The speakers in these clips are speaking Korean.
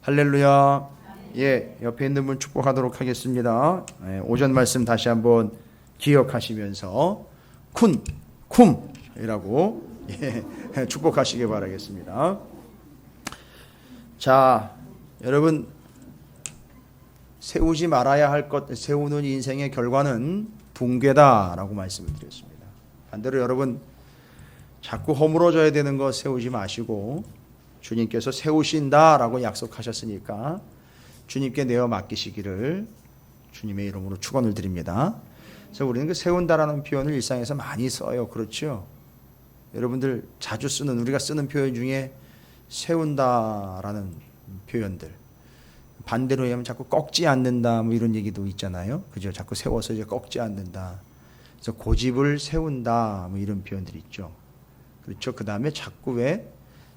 할렐루야. 예, 옆에 있는 분 축복하도록 하겠습니다. 오전 말씀 다시 한번 기억하시면서 쿰이라고 축복하시기 바라겠습니다. 자, 여러분, 세우지 말아야 할 것, 세우는 인생의 결과는 붕괴다라고 말씀을 드렸습니다. 반대로 여러분, 자꾸 허물어져야 되는 거 세우지 마시고 주님께서 세우신다라고 약속하셨으니까 주님께 내어 맡기시기를 주님의 이름으로 축원을 드립니다. 그래서 우리는 그 세운다라는 표현을 일상에서 많이 써요. 그렇죠? 여러분들 자주 쓰는, 우리가 쓰는 표현 중에 세운다라는 표현들, 반대로 하면 자꾸 꺾지 않는다 뭐 이런 얘기도 있잖아요. 그죠? 자꾸 세워서 이제 꺾지 않는다. 그래서 고집을 세운다 뭐 이런 표현들이 있죠. 그렇죠? 그 다음에 자꾸 왜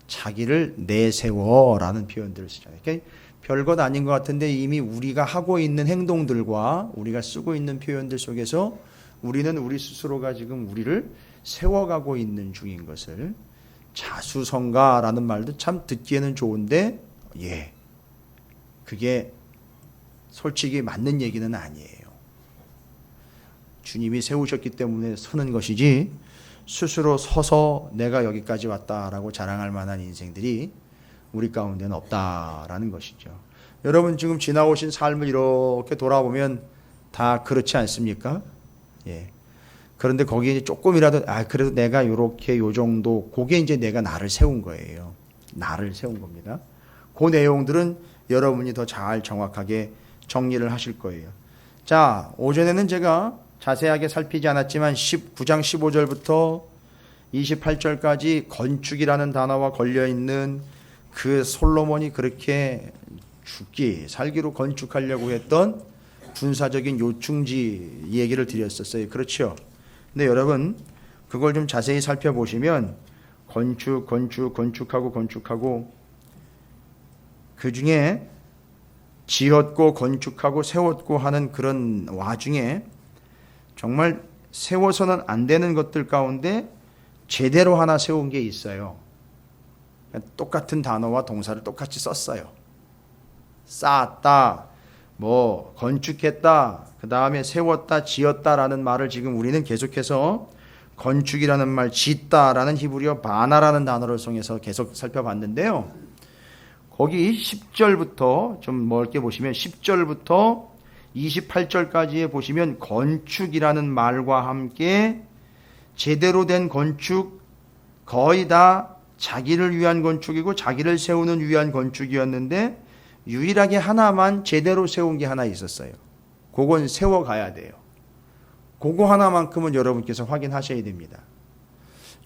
자기를 내세워라는 표현들을 쓰잖아요. 그러니까 별것 아닌 것 같은데 이미 우리가 하고 있는 행동들과 우리가 쓰고 있는 표현들 속에서 우리는 우리 스스로가 지금 우리를 세워가고 있는 중인 것을, 자수성가라는 말도 참 듣기에는 좋은데 그게 솔직히 맞는 얘기는 아니에요. 주님이 세우셨기 때문에 서는 것이지 스스로 서서 내가 여기까지 왔다라고 자랑할 만한 인생들이 우리 가운데는 없다라는 것이죠. 여러분 지금 지나오신 삶을 이렇게 돌아보면 다 그렇지 않습니까? 예. 그런데 거기에 조금이라도 그래도 내가 요렇게 요 정도, 그게 이제 내가 나를 세운 거예요. 나를 세운 겁니다. 그 내용들은 여러분이 더 잘 정확하게 정리를 하실 거예요. 자, 오전에는 제가 자세하게 살피지 않았지만 19장 15절부터 28절까지 건축이라는 단어와 걸려있는 그 솔로몬이 그렇게 죽기 살기로 건축하려고 했던 군사적인 요충지 얘기를 드렸었어요. 그렇죠? 근데 여러분 그걸 좀 자세히 살펴보시면 건축하고 그 중에 지었고 건축하고 세웠고 하는 그런 와중에 정말 세워서는 안 되는 것들 가운데 제대로 하나 세운 게 있어요. 똑같은 단어와 동사를 똑같이 썼어요. 쌓았다, 뭐 건축했다, 그 다음에 세웠다, 지었다라는 말을 지금 우리는 계속해서 건축이라는 말, 짓다라는 히브리어 바나라는 단어를 통해서 계속 살펴봤는데요. 거기 10절부터 좀 넓게 보시면 10절부터 28절까지에 보시면 건축이라는 말과 함께 제대로 된 건축, 거의 다 자기를 위한 건축이고 자기를 세우는 위한 건축이었는데 유일하게 하나만 제대로 세운 게 하나 있었어요. 그건 세워가야 돼요. 그거 하나만큼은 여러분께서 확인하셔야 됩니다.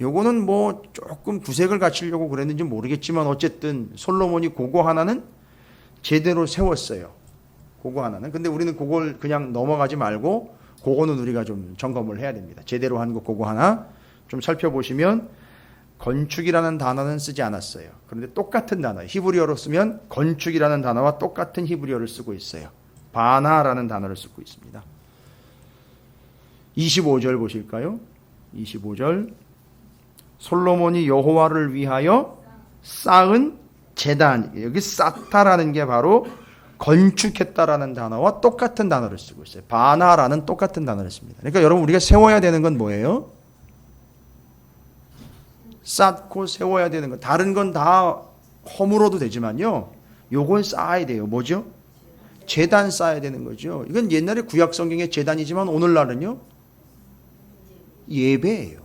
요거는 뭐 조금 구색을 갖추려고 그랬는지 모르겠지만 어쨌든 솔로몬이 그거 하나는 제대로 세웠어요. 그거 하나는. 근데 우리는 그걸 그냥 넘어가지 말고 그거는 우리가 좀 점검을 해야 됩니다. 제대로 한 거 그거 하나 좀 살펴보시면 건축이라는 단어는 쓰지 않았어요. 그런데 똑같은 단어, 히브리어로 쓰면 건축이라는 단어와 똑같은 히브리어를 쓰고 있어요. 바나라는 단어를 쓰고 있습니다. 25절 보실까요? 25절. 솔로몬이 여호와를 위하여 쌓은 제단, 여기 쌓다라는 게 바로 건축했다라는 단어와 똑같은 단어를 쓰고 있어요. 바나라는 똑같은 단어를 씁니다. 그러니까 여러분 우리가 세워야 되는 건 뭐예요? 쌓고 세워야 되는 것. 다른 건 다 허물어도 되지만요. 요건 쌓아야 돼요. 뭐죠? 제단 쌓아야 되는 거죠. 이건 옛날에 구약 성경의 제단이지만 오늘날은요. 예배예요.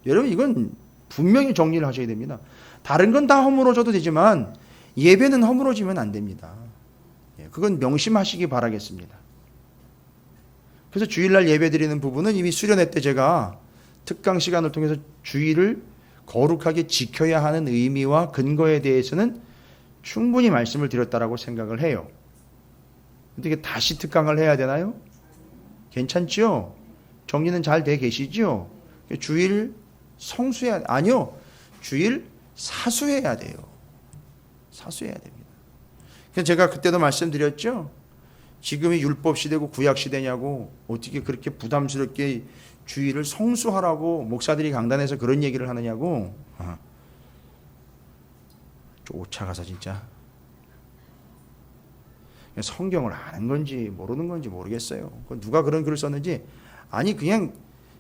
여러분 이건 분명히 정리를 하셔야 됩니다. 다른 건 다 허물어져도 되지만 예배는 허물어지면 안 됩니다. 그건 명심하시기 바라겠습니다. 그래서 주일날 예배 드리는 부분은 이미 수련회 때 제가 특강 시간을 통해서 주일을 거룩하게 지켜야 하는 의미와 근거에 대해서는 충분히 말씀을 드렸다라고 생각을 해요. 근데 다시 특강을 해야 되나요? 괜찮죠? 정리는 잘 돼 계시죠? 주일 성수해야, 아니요. 주일 사수해야 돼요. 사수해야 됩니다. 그래서 제가 그때도 말씀드렸죠. 지금이 율법 시대고 구약 시대냐고 어떻게 그렇게 부담스럽게 주일을 성수하라고 목사들이 강단에서 그런 얘기를 하느냐고. 쫓아가서 진짜 성경을 아는 건지 모르는 건지 모르겠어요. 누가 그런 글을 썼는지. 아니 그냥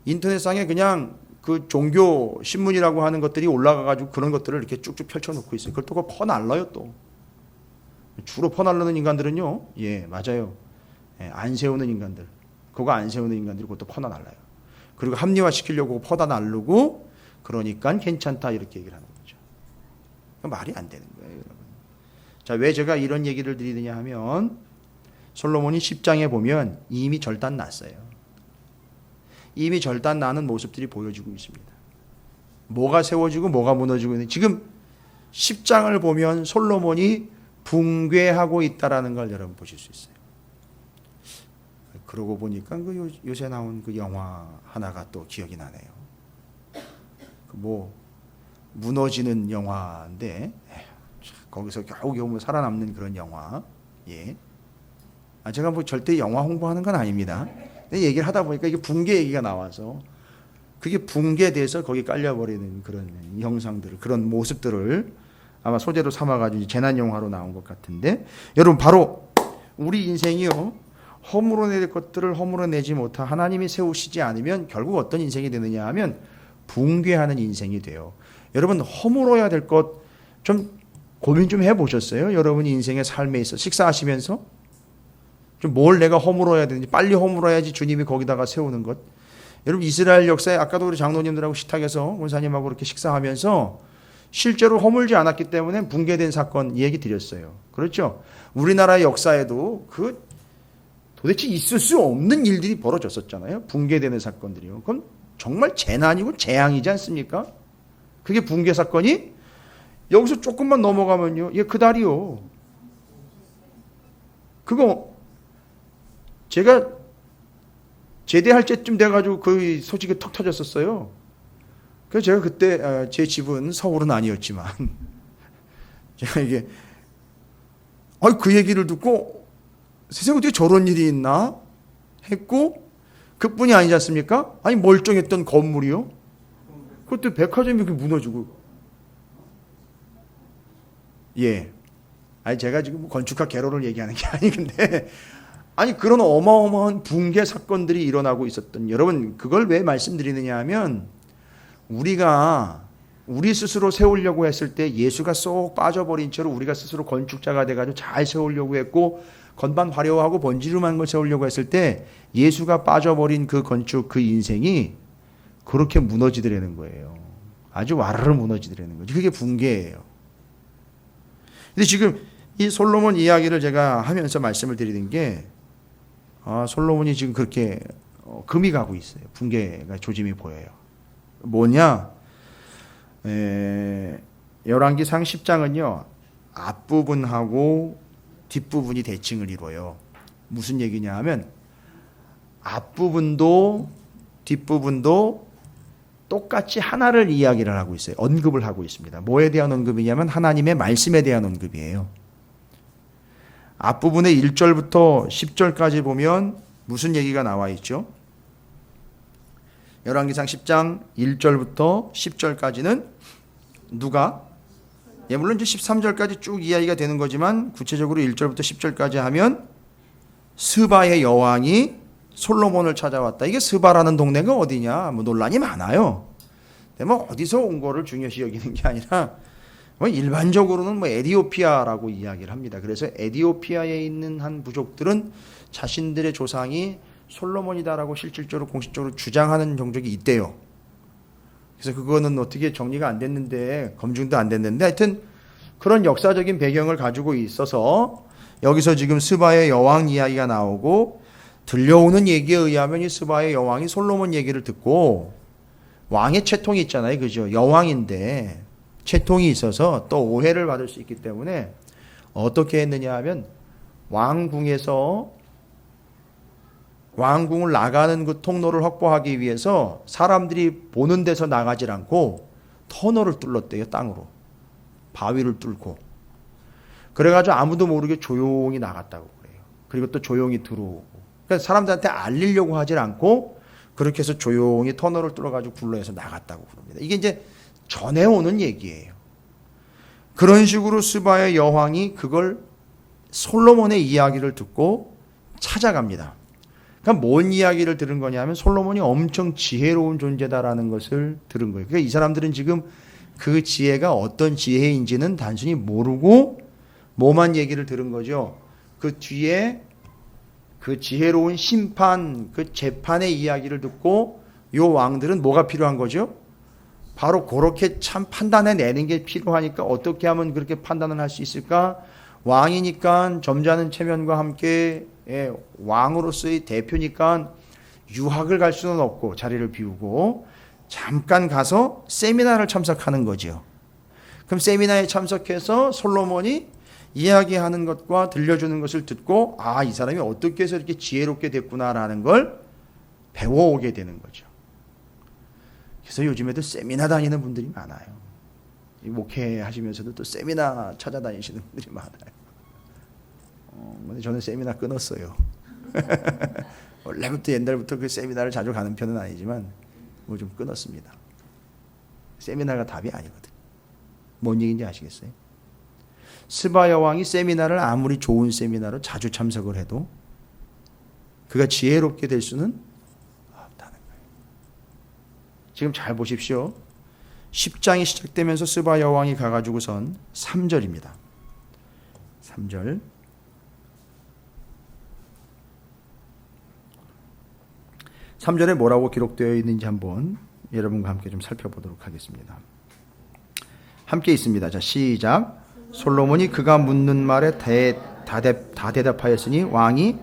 인터넷상에 그냥 그 종교 신문이라고 하는 것들이 올라가가지고 그런 것들을 이렇게 쭉쭉 펼쳐놓고 있어요. 그걸 또 퍼날라요 또. 주로 퍼날르는 인간들은요, 예 맞아요. 예, 안 세우는 인간들, 그거 안 세우는 인간들이 그것도 퍼날라요. 그리고 합리화시키려고 퍼다 날르고 그러니까 괜찮다 이렇게 얘기를 하는 거죠. 말이 안 되는 거예요, 여러분. 자, 왜 제가 이런 얘기를 드리느냐 하면 솔로몬이 10장에 보면 이미 절단 났어요. 이미 절단 나는 모습들이 보여지고 있습니다. 뭐가 세워지고 뭐가 무너지고 있는, 지금 10장을 보면 솔로몬이 붕괴하고 있다라는 걸 여러분 보실 수 있어요. 그러고 보니까 그 요새 나온 그 영화 하나가 또 기억이 나네요. 그 뭐 무너지는 영화인데 거기서 겨우겨우 살아남는 그런 영화. 예. 제가 뭐 절대 영화 홍보하는 건 아닙니다. 근데 얘기를 하다 보니까 이게 붕괴 얘기가 나와서 그게 붕괴돼서 거기 깔려버리는 그런 형상들을, 그런 모습들을 아마 소재로 삼아가지고 재난 영화로 나온 것 같은데, 여러분 바로 우리 인생이요, 허물어낼 것들을 허물어내지 못한 하나님이 세우시지 않으면 결국 어떤 인생이 되느냐 하면 붕괴하는 인생이 돼요. 여러분 허물어야 될 것 좀 고민 좀 해보셨어요? 여러분 인생의 삶에 있어 식사하시면서 좀 뭘 내가 허물어야 되는지, 빨리 허물어야지 주님이 거기다가 세우는 것. 여러분 이스라엘 역사에 아까도 우리 장로님들하고 식탁에서 권사님하고 이렇게 식사하면서 실제로 허물지 않았기 때문에 붕괴된 사건 얘기 드렸어요. 그렇죠? 우리나라의 역사에도 그 도대체 있을 수 없는 일들이 벌어졌었잖아요. 붕괴되는 사건들이요. 그건 정말 재난이고 재앙이지 않습니까? 그게 붕괴 사건이 여기서 조금만 넘어가면요, 예, 그달이요. 그거 제가 제대할 때쯤 돼가지고 그 소식이 턱 터졌었어요. 그래서 제가 그때 제 집은 서울은 아니었지만 제가 이게 그 얘기를 듣고 세상에 어떻게 저런 일이 있나 했고, 그뿐이 아니지 않습니까? 아니 멀쩡했던 건물이요, 그것도 백화점이 이렇게 무너지고. 예. 아니 제가 지금 건축학 개로를 얘기하는 게 아니근데, 아니 그런 어마어마한 붕괴 사건들이 일어나고 있었던, 여러분 그걸 왜 말씀드리느냐 하면 우리가 우리 스스로 세우려고 했을 때 예수가 쏙 빠져버린 채로 우리가 스스로 건축자가 돼가지고 잘 세우려고 했고 건반 화려하고 번지름한 걸 세우려고 했을 때 예수가 빠져버린 그 건축, 그 인생이 그렇게 무너지더라는 거예요. 아주 와르르 무너지더라는 거죠. 그게 붕괴예요. 근데 지금 이 솔로몬 이야기를 제가 하면서 말씀을 드리는 게, 솔로몬이 지금 그렇게 금이 가고 있어요. 붕괴가 조짐이 보여요. 뭐냐? 열왕기상 10장은요 앞부분하고 뒷부분이 대칭을 이뤄요. 무슨 얘기냐 하면 앞부분도 뒷부분도 똑같이 하나를 이야기를 하고 있어요. 언급을 하고 있습니다. 뭐에 대한 언급이냐면 하나님의 말씀에 대한 언급이에요. 앞부분의 1절부터 10절까지 보면 무슨 얘기가 나와 있죠? 열왕기상 10장 1절부터 10절까지는 누가? 물론 이제 13절까지 쭉 이야기가 되는 거지만 구체적으로 1절부터 10절까지 하면 스바의 여왕이 솔로몬을 찾아왔다. 이게 스바라는 동네가 어디냐? 논란이 많아요. 근데 어디서 온 거를 중요시 여기는 게 아니라 일반적으로는 에디오피아라고 이야기를 합니다. 그래서 에디오피아에 있는 한 부족들은 자신들의 조상이 솔로몬이다라고 실질적으로 공식적으로 주장하는 종족이 있대요. 그래서 그거는 어떻게 정리가 안 됐는데, 검증도 안 됐는데, 하여튼 그런 역사적인 배경을 가지고 있어서 여기서 지금 스바의 여왕 이야기가 나오고, 들려오는 얘기에 의하면 이 스바의 여왕이 솔로몬 얘기를 듣고, 왕의 채통이 있잖아요, 그죠? 여왕인데 채통이 있어서 또 오해를 받을 수 있기 때문에 어떻게 했느냐 하면 왕궁을 나가는 그 통로를 확보하기 위해서 사람들이 보는 데서 나가질 않고 터널을 뚫었대요. 땅으로 바위를 뚫고. 그래가지고 아무도 모르게 조용히 나갔다고 그래요. 그리고 또 조용히 들어오고. 그러니까 사람들한테 알리려고 하질 않고 그렇게 해서 조용히 터널을 뚫어가지고 굴러해서 나갔다고 그럽니다. 이게 이제 전해오는 얘기예요. 그런 식으로 스바의 여왕이 그걸 솔로몬의 이야기를 듣고 찾아갑니다. 그러니까 뭔 이야기를 들은 거냐면 솔로몬이 엄청 지혜로운 존재다라는 것을 들은 거예요. 그러니까 이 사람들은 지금 그 지혜가 어떤 지혜인지는 단순히 모르고 뭐만 얘기를 들은 거죠. 그 뒤에 그 지혜로운 심판, 그 재판의 이야기를 듣고 요 왕들은 뭐가 필요한 거죠? 바로 그렇게 참 판단해내는 게 필요하니까 어떻게 하면 그렇게 판단을 할 수 있을까? 왕이니까 점잖은 체면과 함께 왕으로서의 대표니까 유학을 갈 수는 없고 자리를 비우고 잠깐 가서 세미나를 참석하는 거죠. 그럼 세미나에 참석해서 솔로몬이 이야기하는 것과 들려주는 것을 듣고 아, 이 사람이 어떻게 해서 이렇게 지혜롭게 됐구나라는 걸 배워오게 되는 거죠. 그래서 요즘에도 세미나 다니는 분들이 많아요. 목회하시면서도 또 세미나 찾아다니시는 분들이 많아요. 근데 저는 세미나 끊었어요. 원래부터 옛날부터 그 세미나를 자주 가는 편은 아니지만 뭐 좀 끊었습니다. 세미나가 답이 아니거든. 뭔 얘기인지 아시겠어요? 스바야 왕이 세미나를 아무리 좋은 세미나로 자주 참석을 해도 그가 지혜롭게 될 수는 없다는 거예요. 지금 잘 보십시오. 10장이 시작되면서 스바야 왕이 가가지고선 3절입니다. 3절. 3절에 뭐라고 기록되어 있는지 한번 여러분과 함께 좀 살펴보도록 하겠습니다. 함께 있습니다. 자, 시작. 솔로몬이 그가 묻는 말에 다 대답하였으니 왕이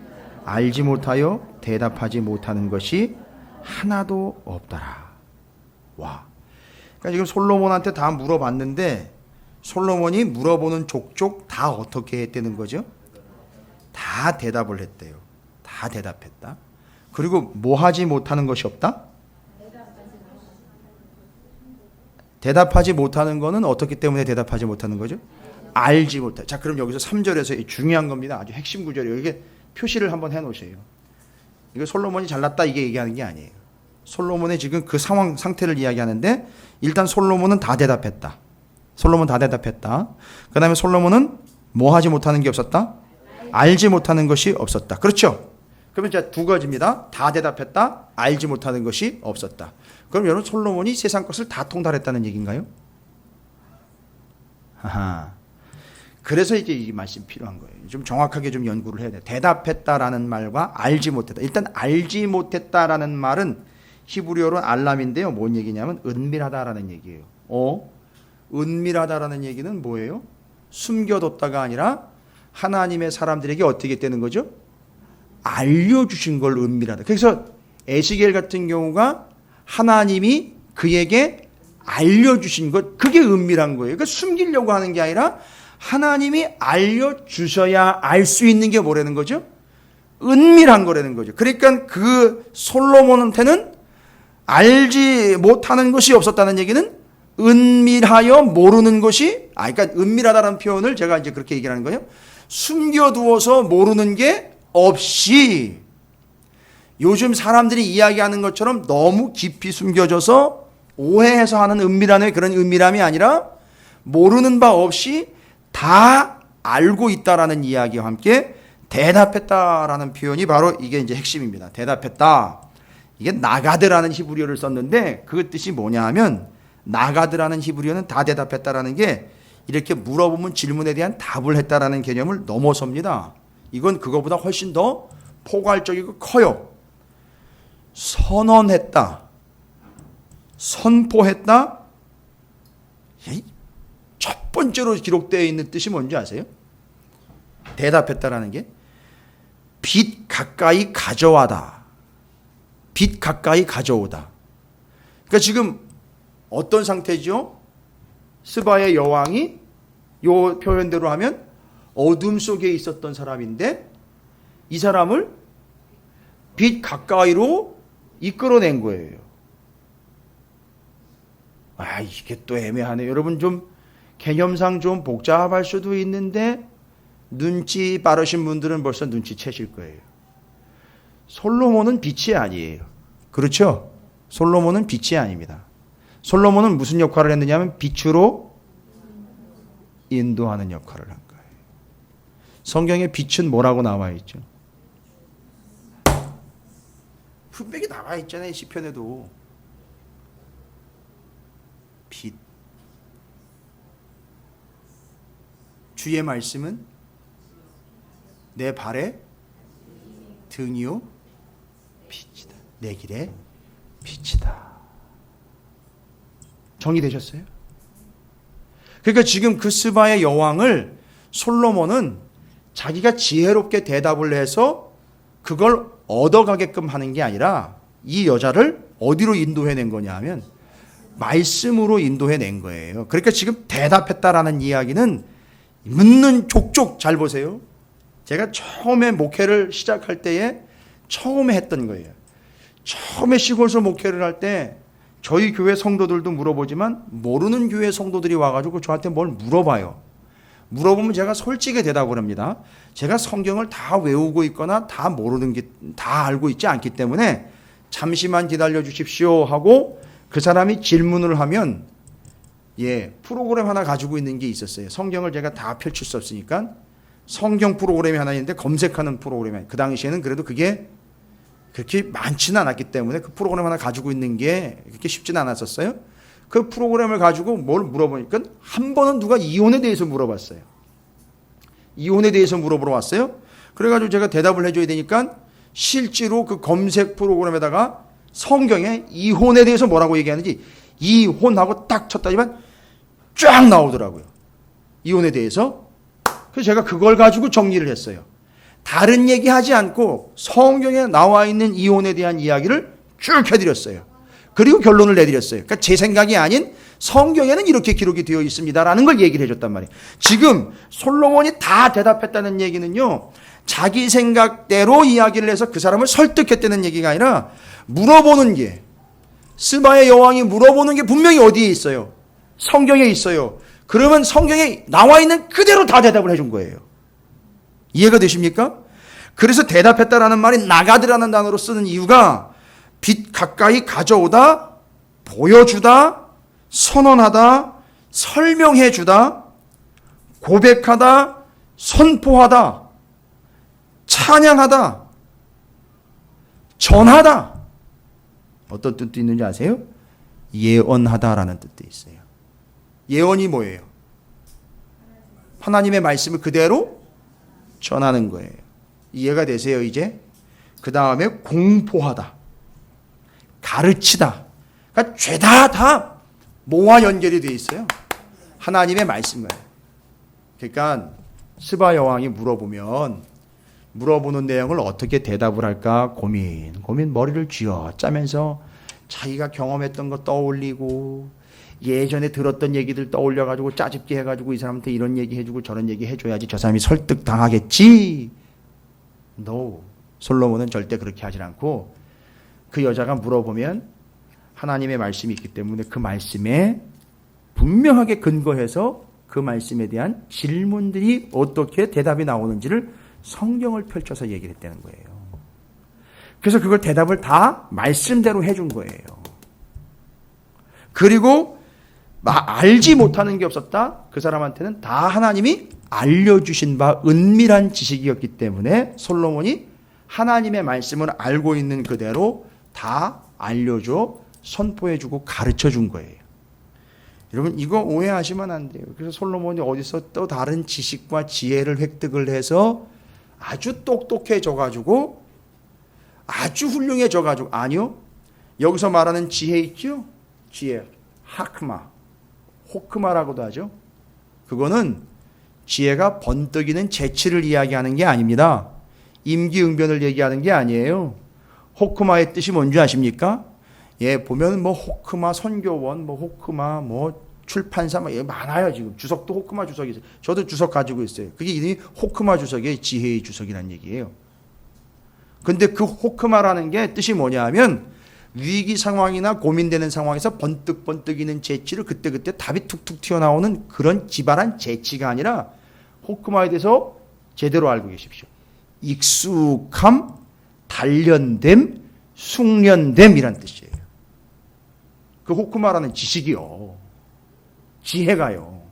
알지 못하여 대답하지 못하는 것이 하나도 없더라. 와. 그러니까 지금 솔로몬한테 다 물어봤는데 솔로몬이 물어보는 족족 다 어떻게 했다는 거죠? 다 대답을 했대요. 다 대답했다. 그리고 뭐 하지 못하는 것이 없다? 대답하지 못하는 거는 어떻기 때문에 대답하지 못하는 거죠? 알지 못해. 자, 그럼 여기서 3절에서 중요한 겁니다. 아주 핵심 구절이에요. 이게 표시를 한번 해 놓으세요. 이거 솔로몬이 잘났다 이게 얘기하는 게 아니에요. 솔로몬의 지금 그 상황 상태를 이야기하는데 일단 솔로몬은 다 대답했다. 솔로몬 다 대답했다. 그 다음에 솔로몬은 뭐 하지 못하는 게 없었다? 알지 못하는 것이 없었다. 그렇죠? 그러면 이제 두 가지입니다. 다 대답했다. 알지 못하는 것이 없었다. 그럼 여러분 솔로몬이 세상 것을 다 통달했다는 얘기인가요? 하하. 그래서 이제 이 말씀이 필요한 거예요. 좀 정확하게 좀 연구를 해야 돼요. 대답했다라는 말과 알지 못했다. 일단 알지 못했다라는 말은 히브리어로 알람인데요. 뭔 얘기냐면 은밀하다라는 얘기예요. 은밀하다라는 얘기는 뭐예요? 숨겨뒀다가 아니라 하나님의 사람들에게 어떻게 되는 거죠? 알려주신 걸 은밀하다. 그래서 에스겔 같은 경우가 하나님이 그에게 알려주신 것, 그게 은밀한 거예요. 그러니까 숨기려고 하는 게 아니라 하나님이 알려주셔야 알 수 있는 게 뭐라는 거죠? 은밀한 거라는 거죠. 그러니까 그 솔로몬한테는 알지 못하는 것이 없었다는 얘기는 은밀하여 모르는 것이, 그러니까 은밀하다는 표현을 제가 이제 그렇게 얘기하는 거예요. 숨겨두어서 모르는 게 없이 요즘 사람들이 이야기하는 것처럼 너무 깊이 숨겨져서 오해해서 하는 은밀함의 그런 은밀함이 아니라 모르는 바 없이 다 알고 있다라는 이야기와 함께 대답했다라는 표현이 바로 이게 이제 핵심입니다. 대답했다. 이게 나가드라는 히브리어를 썼는데 그 뜻이 뭐냐 하면 나가드라는 히브리어는 다 대답했다라는 게 이렇게 물어보면 질문에 대한 답을 했다라는 개념을 넘어섭니다. 이건 그거보다 훨씬 더 포괄적이고 커요. 선언했다. 선포했다. 첫 번째로 기록되어 있는 뜻이 뭔지 아세요? 대답했다라는 게 빛 가까이 가져와다. 빛 가까이 가져오다. 그러니까 지금 어떤 상태죠? 스바의 여왕이 요 표현대로 하면 어둠 속에 있었던 사람인데 이 사람을 빛 가까이로 이끌어낸 거예요. 이게 또 애매하네요. 여러분 좀 개념상 좀 복잡할 수도 있는데 눈치 빠르신 분들은 벌써 눈치채실 거예요. 솔로몬은 빛이 아니에요. 그렇죠? 솔로몬은 빛이 아닙니다. 솔로몬은 무슨 역할을 했느냐 하면 빛으로 인도하는 역할을 한 거예요. 성경의 빛은 뭐라고 나와 있죠? 분명히 나와 있잖아요. 시편에도. 빛. 주의 말씀은 내 발의 등이요 빛이다. 내 길의 빛이다. 정리되셨어요? 그러니까 지금 그 스바의 여왕을 솔로몬은 자기가 지혜롭게 대답을 해서 그걸 얻어가게끔 하는 게 아니라 이 여자를 어디로 인도해낸 거냐 하면 말씀으로 인도해낸 거예요. 그러니까 지금 대답했다라는 이야기는 묻는 족족 잘 보세요. 제가 처음에 목회를 시작할 때에 처음에 했던 거예요. 처음에 시골서 목회를 할 때 저희 교회 성도들도 물어보지만 모르는 교회 성도들이 와가지고 저한테 뭘 물어봐요. 물어보면 제가 솔직히 대답을 합니다. 제가 성경을 다 외우고 있거나 다 모르는 게 다 알고 있지 않기 때문에 잠시만 기다려 주십시오 하고 그 사람이 질문을 하면 프로그램 하나 가지고 있는 게 있었어요. 성경을 제가 다 펼칠 수 없으니까 성경 프로그램이 하나 있는데 검색하는 프로그램이 그 당시에는 그래도 그게 그렇게 많지는 않았기 때문에 그 프로그램 하나 가지고 있는 게 그렇게 쉽지는 않았었어요. 그 프로그램을 가지고 뭘 물어보니까 한 번은 누가 이혼에 대해서 물어봤어요. 이혼에 대해서 물어보러 왔어요. 그래가지고 제가 대답을 해줘야 되니까 실제로 그 검색 프로그램에다가 성경에 이혼에 대해서 뭐라고 얘기하는지 이혼하고 딱 쳤다지만 쫙 나오더라고요. 이혼에 대해서. 그래서 제가 그걸 가지고 정리를 했어요. 다른 얘기하지 않고 성경에 나와 있는 이혼에 대한 이야기를 쭉 해드렸어요. 그리고 결론을 내드렸어요. 그러니까 제 생각이 아닌 성경에는 이렇게 기록이 되어 있습니다라는 걸 얘기를 해줬단 말이에요. 지금 솔로몬이 다 대답했다는 얘기는요, 자기 생각대로 이야기를 해서 그 사람을 설득했다는 얘기가 아니라 물어보는 게, 스바의 여왕이 물어보는 게 분명히 어디에 있어요? 성경에 있어요. 그러면 성경에 나와 있는 그대로 다 대답을 해준 거예요. 이해가 되십니까? 그래서 대답했다라는 말이 나가드라는 단어로 쓰는 이유가 빛 가까이 가져오다, 보여주다, 선언하다, 설명해주다, 고백하다, 선포하다, 찬양하다, 전하다. 어떤 뜻도 있는지 아세요? 예언하다라는 뜻도 있어요. 예언이 뭐예요? 하나님의 말씀을 그대로 전하는 거예요. 이해가 되세요, 이제? 그 다음에 공포하다, 가르치다. 그러니까 죄다 다 뭐와 연결이 되어 있어요? 하나님의 말씀과. 그러니까 스바 여왕이 물어보는 내용을 어떻게 대답을 할까 고민 머리를 쥐어 짜면서 자기가 경험했던 거 떠올리고 예전에 들었던 얘기들 떠올려가지고 짜집기 해가지고 이 사람한테 이런 얘기 해주고 저런 얘기 해줘야지 저 사람이 설득당하겠지. No. 솔로몬은 절대 그렇게 하지 않고 그 여자가 물어보면 하나님의 말씀이 있기 때문에 그 말씀에 분명하게 근거해서 그 말씀에 대한 질문들이 어떻게 대답이 나오는지를 성경을 펼쳐서 얘기를 했다는 거예요. 그래서 그걸 대답을 다 말씀대로 해준 거예요. 그리고 알지 못하는 게 없었다. 그 사람한테는 다 하나님이 알려주신 바 은밀한 지식이었기 때문에 솔로몬이 하나님의 말씀을 알고 있는 그대로 다 알려줘 선포해주고 가르쳐준 거예요. 여러분 이거 오해하시면 안 돼요. 그래서 솔로몬이 어디서 또 다른 지식과 지혜를 획득을 해서 아주 똑똑해져가지고 아주 훌륭해져가지고 아니요. 여기서 말하는 지혜 있죠? 지혜 호크마라고도 하죠. 그거는 지혜가 번뜩이는 재치를 이야기하는 게 아닙니다. 임기응변을 얘기하는 게 아니에요. 호크마의 뜻이 뭔지 아십니까? 보면 호크마 선교원, 호크마 출판사 많아요. 지금 주석도 호크마 주석이 있어요. 저도 주석 가지고 있어요. 그게 이름이 호크마 주석이에요. 지혜의 주석이라는 얘기예요. 근데 그 호크마라는 게 뜻이 뭐냐 하면 위기 상황이나 고민되는 상황에서 번뜩번뜩이는 재치를 그때그때 답이 툭툭 튀어나오는 그런 기발한 재치가 아니라 호크마에 대해서 제대로 알고 계십시오. 익숙함, 단련됨, 숙련됨이란 뜻이에요. 그 호크마라는 지식이요. 지혜가요.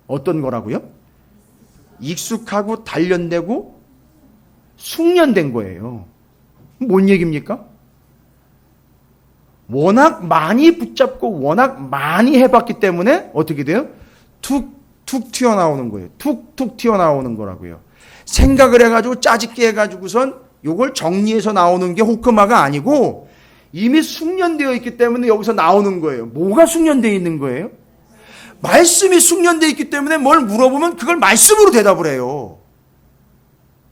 어떤 거라고요? 익숙하고 단련되고 숙련된 거예요. 뭔 얘기입니까? 워낙 많이 붙잡고 워낙 많이 해봤기 때문에 어떻게 돼요? 툭툭 튀어나오는 거예요. 툭툭 튀어나오는 거라고요. 생각을 해가지고 짜집게 해가지고선 요걸 정리해서 나오는 게 호크마가 아니고 이미 숙련되어 있기 때문에 여기서 나오는 거예요. 뭐가 숙련되어 있는 거예요? 말씀이 숙련되어 있기 때문에 뭘 물어보면 그걸 말씀으로 대답을 해요.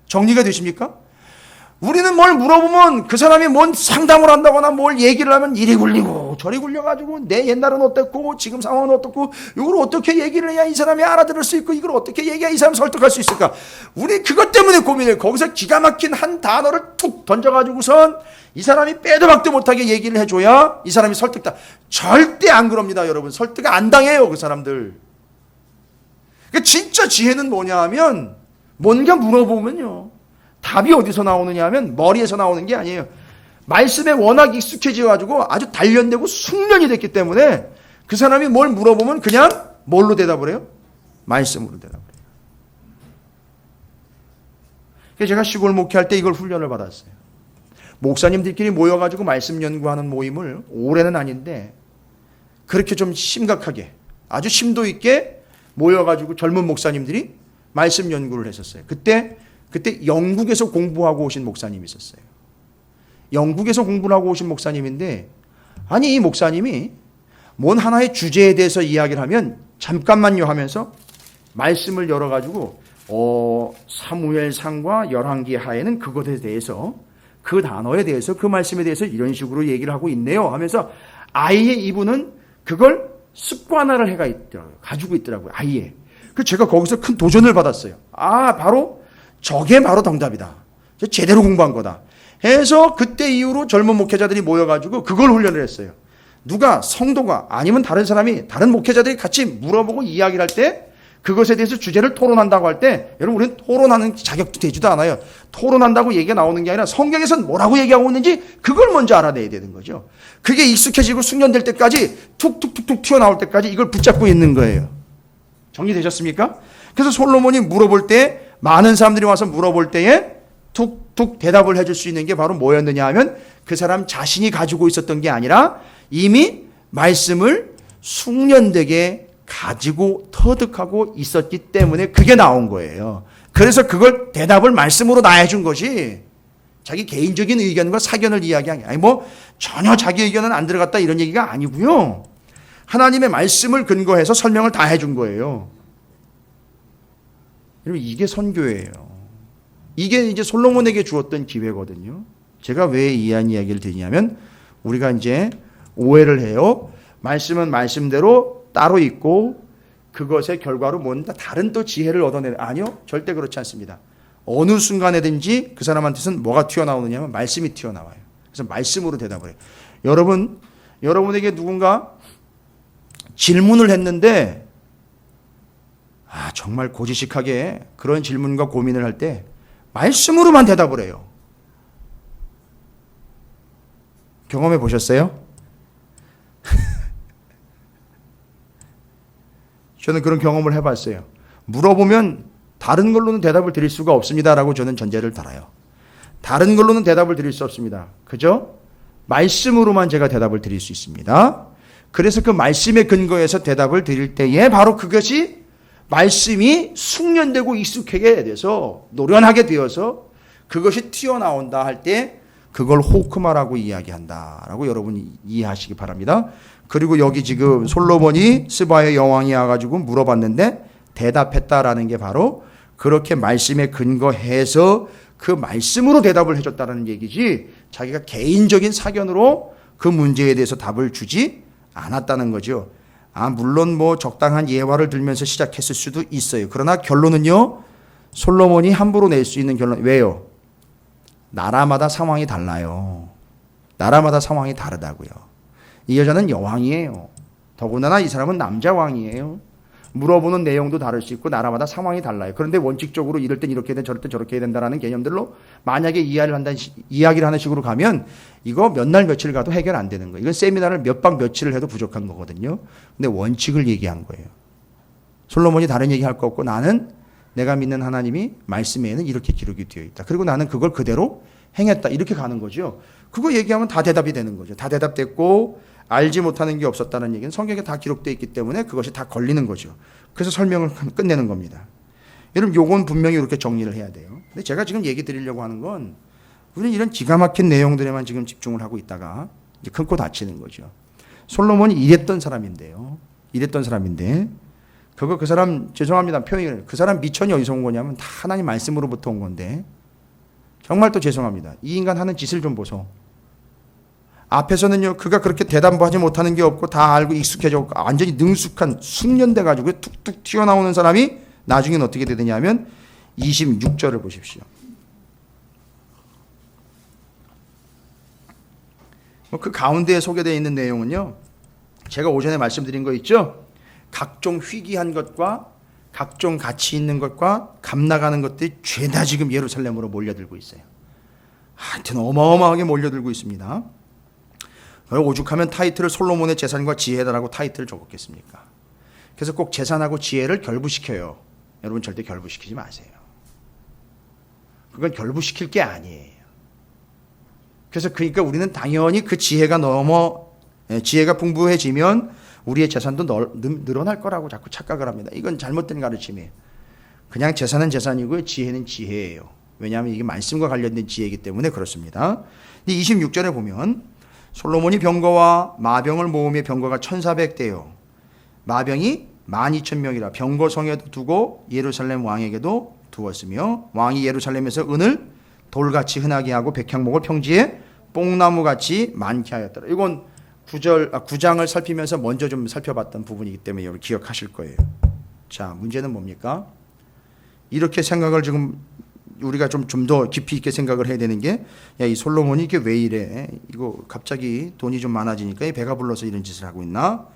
정리가 되십니까? 우리는 뭘 물어보면 그 사람이 뭔 상담을 한다거나 뭘 얘기를 하면 이리 굴리고 저리 굴려가지고 내 옛날은 어땠고 지금 상황은 어떻고 이걸 어떻게 얘기를 해야 이 사람이 알아들을 수 있고 이걸 어떻게 얘기해야 이 사람 설득할 수 있을까? 우리 그것 때문에 고민해요. 거기서 기가 막힌 한 단어를 툭 던져가지고선 이 사람이 빼도 박도 못하게 얘기를 해줘야 이 사람이 설득다. 절대 안 그럽니다, 여러분. 설득 안 당해요, 그 사람들. 그러니까 진짜 지혜는 뭐냐 하면 뭔가 물어보면요. 답이 어디서 나오느냐 하면 머리에서 나오는 게 아니에요. 말씀에 워낙 익숙해져가지고 아주 단련되고 숙련이 됐기 때문에 그 사람이 뭘 물어보면 그냥 뭘로 대답을 해요? 말씀으로 대답을 해요. 그래서 제가 시골 목회할 때 이걸 훈련을 받았어요. 목사님들끼리 모여가지고 말씀 연구하는 모임을 올해는 아닌데 그렇게 좀 심각하게 아주 심도 있게 모여가지고 젊은 목사님들이 말씀 연구를 했었어요. 그때 영국에서 공부하고 오신 목사님이 있었어요. 영국에서 공부를 하고 오신 목사님인데 아니 이 목사님이 뭔 하나의 주제에 대해서 이야기를 하면 잠깐만요 하면서 말씀을 열어가지고 사무엘상과 열왕기 하에는 그것에 대해서 그 단어에 대해서 그 말씀에 대해서 이런 식으로 얘기를 하고 있네요 하면서 아예 이분은 그걸 습관화를 해가 있더라고요. 가지고 있더라고요. 아예. 그 제가 거기서 큰 도전을 받았어요. 바로 저게 바로 정답이다. 제대로 공부한 거다. 해서 그때 이후로 젊은 목회자들이 모여가지고 그걸 훈련을 했어요. 누가 성도가 아니면 다른 사람이 다른 목회자들이 같이 물어보고 이야기를 할 때 그것에 대해서 주제를 토론한다고 할 때 여러분 우리는 토론하는 자격도 되지도 않아요. 토론한다고 얘기가 나오는 게 아니라 성경에서는 뭐라고 얘기하고 있는지 그걸 먼저 알아내야 되는 거죠. 그게 익숙해지고 숙련될 때까지 툭툭툭툭 튀어나올 때까지 이걸 붙잡고 있는 거예요. 정리되셨습니까? 그래서 솔로몬이 물어볼 때 많은 사람들이 와서 물어볼 때에 툭툭 대답을 해줄 수 있는 게 바로 뭐였느냐 하면 그 사람 자신이 가지고 있었던 게 아니라 이미 말씀을 숙련되게 가지고 터득하고 있었기 때문에 그게 나온 거예요. 그래서 그걸 대답을 말씀으로 나해준 것이 자기 개인적인 의견과 사견을 이야기한 게 아니 전혀 자기 의견은 안 들어갔다 이런 얘기가 아니고요. 하나님의 말씀을 근거해서 설명을 다 해준 거예요. 여러분 이게 선교예요. 이게 이제 솔로몬에게 주었던 기회거든요. 제가 왜 이한 이야기를 드리냐면 우리가 이제 오해를 해요. 말씀은 말씀대로 따로 있고 그것의 결과로 뭔가 다른 또 지혜를 얻어내는 아니요. 절대 그렇지 않습니다. 어느 순간에든지 그 사람한테는 뭐가 튀어나오느냐 하면 말씀이 튀어나와요. 그래서 말씀으로 대답을 해요. 여러분에게 누군가 질문을 했는데 정말 고지식하게 그런 질문과 고민을 할 때 말씀으로만 대답을 해요. 경험해 보셨어요? 저는 그런 경험을 해봤어요. 물어보면 다른 걸로는 대답을 드릴 수가 없습니다라고 저는 전제를 달아요. 다른 걸로는 대답을 드릴 수 없습니다. 그죠? 말씀으로만 제가 대답을 드릴 수 있습니다. 그래서 그 말씀의 근거에서 대답을 드릴 때에 바로 그것이 말씀이 숙련되고 익숙하게 돼서 노련하게 되어서 그것이 튀어나온다 할 때 그걸 호크마라고 이야기한다라고 여러분이 이해하시기 바랍니다. 그리고 여기 지금 솔로몬이 스바의 여왕이 와가지고 물어봤는데 대답했다라는 게 바로 그렇게 말씀에 근거해서 그 말씀으로 대답을 해줬다는 얘기지 자기가 개인적인 사견으로 그 문제에 대해서 답을 주지 않았다는 거죠. 물론 적당한 예화를 들면서 시작했을 수도 있어요. 그러나 결론은요. 솔로몬이 함부로 낼 수 있는 결론. 왜요? 나라마다 상황이 달라요. 나라마다 상황이 다르다고요. 이 여자는 여왕이에요. 더군다나 이 사람은 남자 왕이에요. 물어보는 내용도 다를 수 있고 나라마다 상황이 달라요. 그런데 원칙적으로 이럴 땐 이렇게 된 저럴 땐 저렇게 해야 된다라는 개념들로 만약에 이야기를 하는 식으로 가면 이거 몇 날 며칠 가도 해결 안 되는 거예요. 이건 세미나를 몇 박 며칠을 해도 부족한 거거든요. 근데 원칙을 얘기한 거예요. 솔로몬이 다른 얘기 할 거 없고 나는 내가 믿는 하나님이 말씀에는 이렇게 기록이 되어 있다. 그리고 나는 그걸 그대로 행했다. 이렇게 가는 거죠. 그거 얘기하면 다 대답이 되는 거죠. 다 대답됐고 알지 못하는 게 없었다는 얘기는 성경에 다 기록되어 있기 때문에 그것이 다 걸리는 거죠. 그래서 설명을 끝내는 겁니다. 여러분 요건 분명히 이렇게 정리를 해야 돼요. 근데 제가 지금 얘기 드리려고 하는 건 우리는 이런 기가 막힌 내용들에만 지금 집중을 하고 있다가 이제 큰 코 다치는 거죠. 솔로몬이 이랬던 사람인데요. 이랬던 사람인데 그 사람 죄송합니다. 표현을 그 사람 미천이 어디서 온 거냐면 다 하나님 말씀으로부터 온 건데 정말 또 죄송합니다. 이 인간 하는 짓을 좀 보소. 앞에서는요 그가 그렇게 대담하지 못하는 게 없고 다 알고 익숙해졌고 완전히 능숙한 숙련돼 가지고 툭툭 튀어나오는 사람이 나중에는 어떻게 되느냐면 26절을 보십시오. 그 가운데에 소개되어 있는 내용은요 제가 오전에 말씀드린 거 있죠. 각종 희귀한 것과 각종 가치 있는 것과 값나가는 것들이 죄다 지금 예루살렘으로 몰려들고 있어요. 하여튼 어마어마하게 몰려들고 있습니다. 오죽하면 타이틀을 솔로몬의 재산과 지혜다라고 타이틀을 적었겠습니까? 그래서 꼭 재산하고 지혜를 결부시켜요. 여러분 절대 결부시키지 마세요. 그건 결부시킬 게 아니에요. 그래서 그러니까 우리는 당연히 그 지혜가 지혜가 풍부해지면 우리의 재산도 늘어날 거라고 자꾸 착각을 합니다. 이건 잘못된 가르침이에요. 그냥 재산은 재산이고요. 지혜는 지혜예요. 왜냐하면 이게 말씀과 관련된 지혜이기 때문에 그렇습니다. 26절에 보면 솔로몬이 병거와 마병을 모으며 병거가 1400대요. 마병이 12000명이라 병거성에도 두고 예루살렘 왕에게도 두었으며 왕이 예루살렘에서 은을 돌같이 흔하게 하고 백향목을 평지에 뽕나무같이 많게 하였더라. 이건 9장을 살피면서 먼저 좀 살펴봤던 부분이기 때문에 여러분 기억하실 거예요. 자, 문제는 뭡니까? 이렇게 생각을 지금 우리가 좀 더 깊이 있게 생각을 해야 되는 게, 야, 이 솔로몬이 이게 왜 이래? 이거 갑자기 돈이 좀 많아지니까 이 배가 불러서 이런 짓을 하고 있나?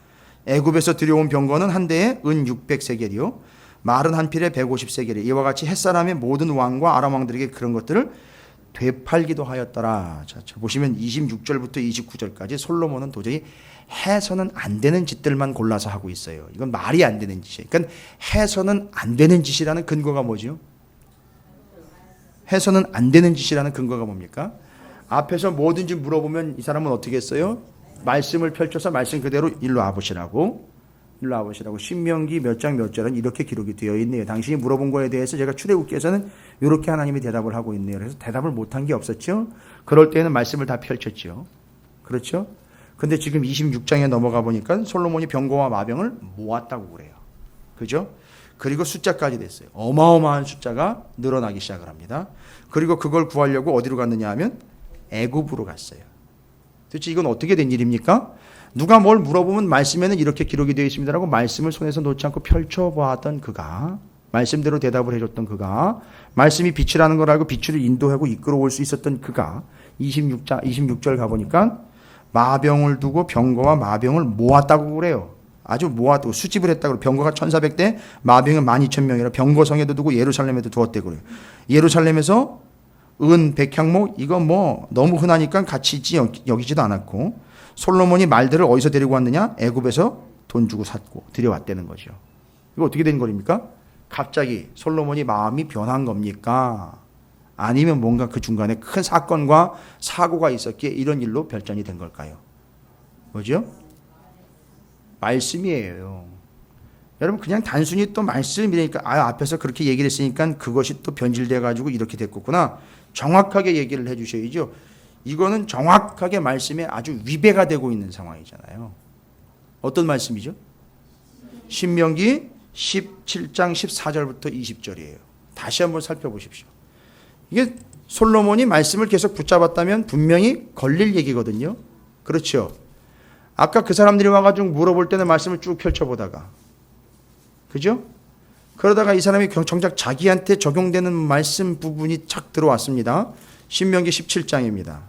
애굽에서 들여온 병거는 한 대에 은 600세겔이요. 말은 한 필에 150세겔이. 이와 같이 햇사람의 모든 왕과 아람 왕들에게 그런 것들을 되팔기도 하였더라. 자, 보시면 26절부터 29절까지 솔로몬은 도저히 해서는 안 되는 짓들만 골라서 하고 있어요. 이건 말이 안 되는 짓이에요. 그러니까 해서는 안 되는 짓이라는 근거가 뭐죠? 해서는 안 되는 짓이라는 근거가 뭡니까? 앞에서 뭐든지 물어보면 이 사람은 어떻게 했어요? 말씀을 펼쳐서 말씀 그대로 일로 와보시라고. 일로 와보시라고. 신명기 몇 장 몇 절은 이렇게 기록이 되어 있네요. 당신이 물어본 거에 대해서 제가 출애굽기에서는 이렇게 하나님이 대답을 하고 있네요. 그래서 대답을 못한 게 없었죠. 그럴 때는 말씀을 다 펼쳤죠. 그렇죠? 근데 지금 26장에 넘어가 보니까 솔로몬이 병거와 마병을 모았다고 그래요. 그죠? 그리고 숫자까지 됐어요. 어마어마한 숫자가 늘어나기 시작을 합니다. 그리고 그걸 구하려고 어디로 갔느냐 하면 애굽으로 갔어요. 도대체 이건 어떻게 된 일입니까? 누가 뭘 물어보면 말씀에는 이렇게 기록이 되어 있습니다라고 말씀을 손에서 놓지 않고 펼쳐보았던 그가, 말씀대로 대답을 해줬던 그가, 말씀이 빛이라는 걸 알고 빛으로 인도하고 이끌어올 수 있었던 그가 26절 가보니까 마병을 두고 병거와 마병을 모았다고 그래요. 아주 모았다고 수집을 했다고. 병거가 1400대, 마병은 12000명이라 병거성에도 두고 예루살렘에도 두었대고 그래요. 예루살렘에서 은, 백향목 이거 뭐 너무 흔하니까 같이 있지 여기지도 않았고, 솔로몬이 말들을 어디서 데리고 왔느냐? 애굽에서 돈 주고 샀고 들여왔다는 거죠. 이거 어떻게 된 거입니까? 갑자기 솔로몬이 마음이 변한 겁니까? 아니면 뭔가 그 중간에 큰 사건과 사고가 있었기에 이런 일로 별전이 된 걸까요? 뭐죠? 말씀이에요. 여러분 그냥 단순히 또 말씀이니까 앞에서 그렇게 얘기를 했으니까 그것이 또 변질돼 가지고 이렇게 됐구나. 정확하게 얘기를 해 주셔야죠. 이거는 정확하게 말씀에 아주 위배가 되고 있는 상황이잖아요. 어떤 말씀이죠? 신명기 17장 14절부터 20절이에요. 다시 한번 살펴보십시오. 이게 솔로몬이 말씀을 계속 붙잡았다면 분명히 걸릴 얘기거든요. 그렇죠? 아까 그 사람들이 와가지고 물어볼 때는 말씀을 쭉 펼쳐보다가, 그죠? 그러다가 이 사람이 정작 자기한테 적용되는 말씀 부분이 착 들어왔습니다. 신명기 17장입니다.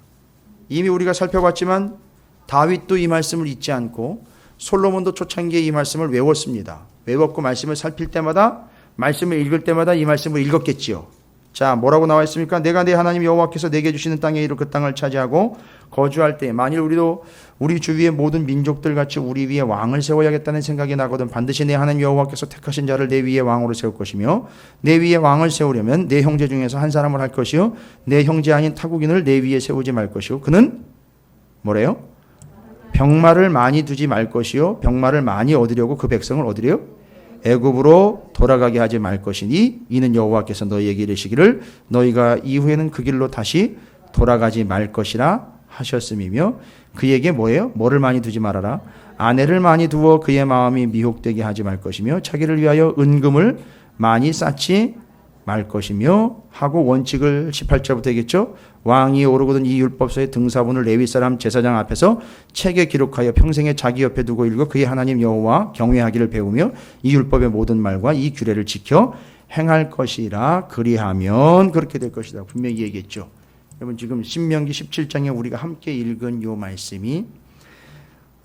이미 우리가 살펴봤지만 다윗도 이 말씀을 잊지 않고 솔로몬도 초창기에 이 말씀을 외웠습니다. 외웠고 말씀을 살필 때마다, 말씀을 읽을 때마다 이 말씀을 읽었겠지요. 자, 뭐라고 나와 있습니까? 내가 내 하나님 여호와께서 내게 주시는 땅에 이르러 그 땅을 차지하고 거주할 때 만일 우리도 우리 주위의 모든 민족들 같이 우리 위에 왕을 세워야겠다는 생각이 나거든 반드시 내 하나님 여호와께서 택하신 자를 내 위에 왕으로 세울 것이며 내 위에 왕을 세우려면 내 형제 중에서 한 사람을 할 것이요 내 형제 아닌 타국인을 내 위에 세우지 말 것이요 그는 뭐래요? 병마를 많이 두지 말 것이요 병마를 많이 얻으려고 그 백성을 얻으려요? 애굽으로 돌아가게 하지 말 것이니 이는 여호와께서 너희에게 이르시기를 너희가 이후에는 그 길로 다시 돌아가지 말 것이라 하셨음이며 그에게 뭐예요? 뭐를 많이 두지 말아라. 아내를 많이 두어 그의 마음이 미혹되게 하지 말 것이며 자기를 위하여 은금을 많이 쌓지 말 것이며 하고 원칙을 18절부터 얘기했죠. 왕이 오르거든 이 율법서의 등사본을 레위 사람 제사장 앞에서 책에 기록하여 평생에 자기 옆에 두고 읽어 그의 하나님 여호와 경외하기를 배우며 이 율법의 모든 말과 이 규례를 지켜 행할 것이라 그리하면 그렇게 될 것이다. 분명히 얘기했죠. 여러분 지금 신명기 17장에 우리가 함께 읽은 요 말씀이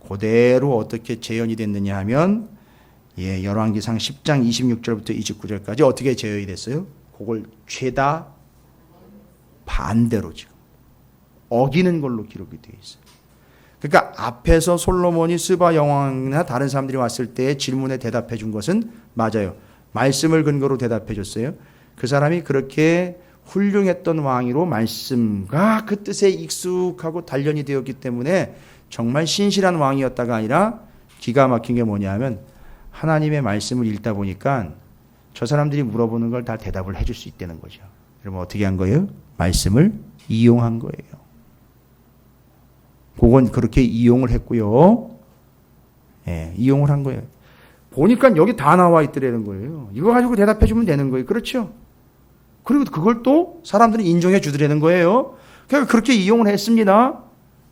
그대로 어떻게 재현이 됐느냐 하면 열왕기상 10장 26절부터 29절까지 어떻게 재현이 됐어요? 그걸 죄다 반대로 지금 어기는 걸로 기록이 되어 있어요. 그러니까 앞에서 솔로몬이 스바 여왕이나 다른 사람들이 왔을 때 질문에 대답해 준 것은 맞아요. 말씀을 근거로 대답해 줬어요. 그 사람이 그렇게 훌륭했던 왕위로 말씀과 그 뜻에 익숙하고 단련이 되었기 때문에 정말 신실한 왕이었다가 아니라 기가 막힌 게 뭐냐 하면 하나님의 말씀을 읽다 보니까 저 사람들이 물어보는 걸 다 대답을 해줄 수 있다는 거죠. 그러면 어떻게 한 거예요? 말씀을 이용한 거예요. 그건 그렇게 이용을 했고요. 이용을 한 거예요. 보니까 여기 다 나와 있더라는 거예요. 이거 가지고 대답해 주면 되는 거예요. 그렇죠? 그리고 그걸 또 사람들이 인정해 주더라는 거예요. 그러니까 그렇게 이용을 했습니다.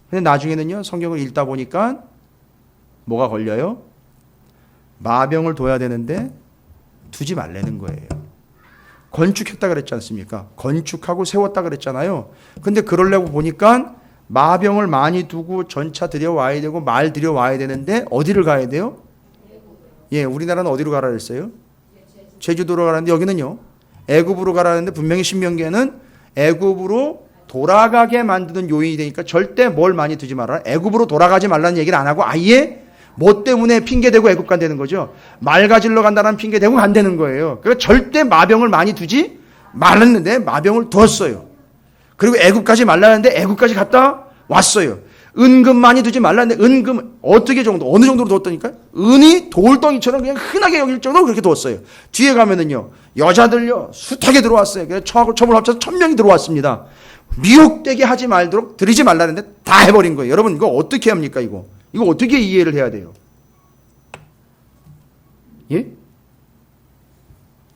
근데 나중에는요, 성경을 읽다 보니까 뭐가 걸려요? 마병을 둬야 되는데 두지 말라는 거예요. 건축했다 그랬지 않습니까? 건축하고 세웠다 그랬잖아요. 근데 그러려고 보니까 마병을 많이 두고 전차 들여와야 되고 말 들여와야 되는데 어디를 가야 돼요? 우리나라는 어디로 가라 그랬어요? 제주도로 가라는데 여기는요. 애굽으로 가라는데 분명히 신명기에는 애굽으로 돌아가게 만드는 요인이 되니까 절대 뭘 많이 두지 말아라. 애굽으로 돌아가지 말라는 얘기를 안 하고 아예 뭐 때문에 핑계대고 애굽 간다는 거죠. 말 가지러 간다는 핑계대고 간다는 거예요. 그러니까 절대 마병을 많이 두지 말았는데 마병을 두었어요. 그리고 애굽까지 말라는데 애굽까지 갔다 왔어요. 은금 많이 두지 말라는데 은금 어떻게 정도 어느 정도로 두었다니까요? 은이 돌덩이처럼 그냥 흔하게 여길 정도로 그렇게 두었어요. 뒤에 가면은요 여자들요 숱하게 들어왔어요. 그래서 처음으로 합쳐서 1000명이 들어왔습니다. 미혹되게 하지 말도록 드리지 말라는데 다 해버린 거예요. 여러분 이거 어떻게 합니까 이거? 이거 어떻게 이해를 해야 돼요?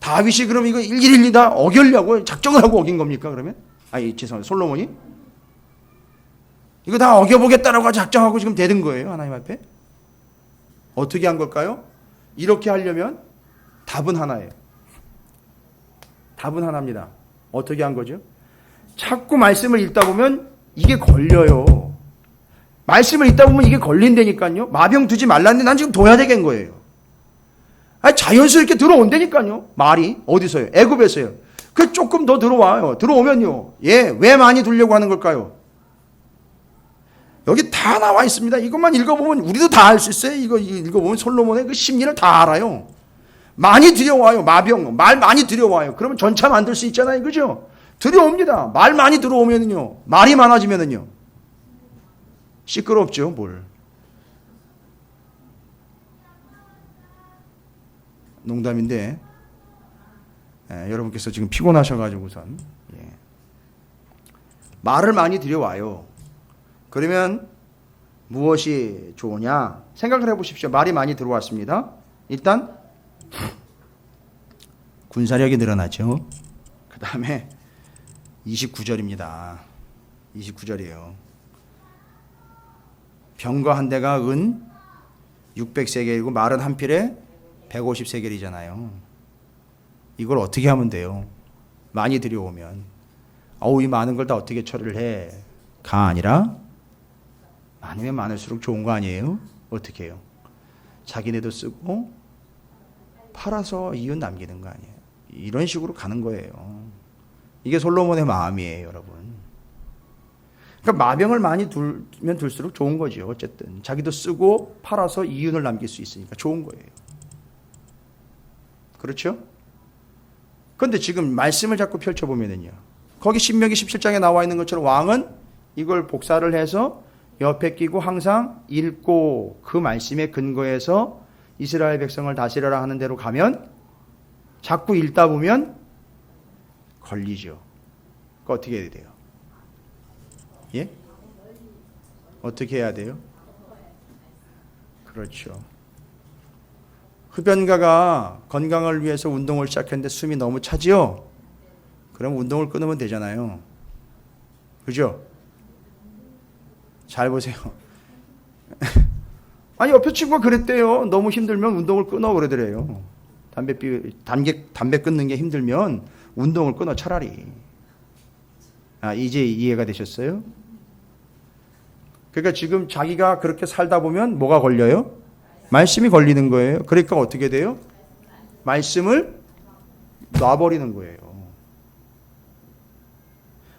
다윗이 그럼 이거 일일이 다 어기려고 작정을 하고 어긴 겁니까 그러면? 죄송합니다. 솔로몬이? 이거 다 어겨보겠다라고 작정하고 지금 대든 거예요 하나님 앞에? 어떻게 한 걸까요? 이렇게 하려면 답은 하나예요. 답은 하나입니다. 어떻게 한 거죠? 자꾸 말씀을 읽다 보면 이게 걸려요. 말씀을 읽다 보면 이게 걸린다니까요. 마병 두지 말라는데 난 지금 둬야 되겠는 거예요. 자연스럽게 들어온다니까요. 말이 어디서요? 애굽에서요. 그 조금 더 들어와요. 들어오면요. 왜 많이 두려고 하는 걸까요? 여기 다 나와 있습니다. 이것만 읽어보면 우리도 다 알 수 있어요. 이거 읽어보면 솔로몬의 그 심리를 다 알아요. 많이 들여와요. 마병 말 많이 들여와요. 그러면 전차 만들 수 있잖아요. 그죠? 들여옵니다. 말 많이 들어오면은요. 말이 많아지면은요. 시끄럽죠, 뭘. 농담인데, 여러분께서 지금 피곤하셔가지고선, 말을 많이 들여와요. 그러면 무엇이 좋으냐? 생각을 해보십시오. 말이 많이 들어왔습니다. 일단, 군사력이 늘어나죠. 그 다음에 29절입니다. 29절이에요. 병거 한 대가 은 600세겔이고 말은 한 필에 150세겔이잖아요. 이걸 어떻게 하면 돼요? 많이 들여오면. 이 많은 걸 다 어떻게 처리를 해? 가 아니라 많으면 많을수록 좋은 거 아니에요? 어떻게 해요? 자기네도 쓰고 팔아서 이윤 남기는 거 아니에요? 이런 식으로 가는 거예요. 이게 솔로몬의 마음이에요, 여러분. 그러니까 마병을 많이 두면 둘수록 좋은 거죠. 어쨌든 자기도 쓰고 팔아서 이윤을 남길 수 있으니까 좋은 거예요. 그렇죠? 그런데 지금 말씀을 자꾸 펼쳐보면은요, 거기 신명기 17장에 나와 있는 것처럼 왕은 이걸 복사를 해서 옆에 끼고 항상 읽고 그 말씀에 근거해서 이스라엘 백성을 다스려라 하는 대로 가면 자꾸 읽다 보면 걸리죠. 그 어떻게 해야 돼요? 예? 어떻게 해야 돼요? 그렇죠. 흡연가가 건강을 위해서 운동을 시작했는데 숨이 너무 차지요? 그럼 운동을 끊으면 되잖아요. 그죠? 잘 보세요. 아니, 옆에 친구가 그랬대요. 너무 힘들면 운동을 끊어 그러더래요. 담배 끊는 게 힘들면 운동을 끊어 차라리. 이제 이해가 되셨어요? 그러니까 지금 자기가 그렇게 살다 보면 뭐가 걸려요? 말씀이 걸리는 거예요. 그러니까 어떻게 돼요? 말씀을 놔버리는 거예요.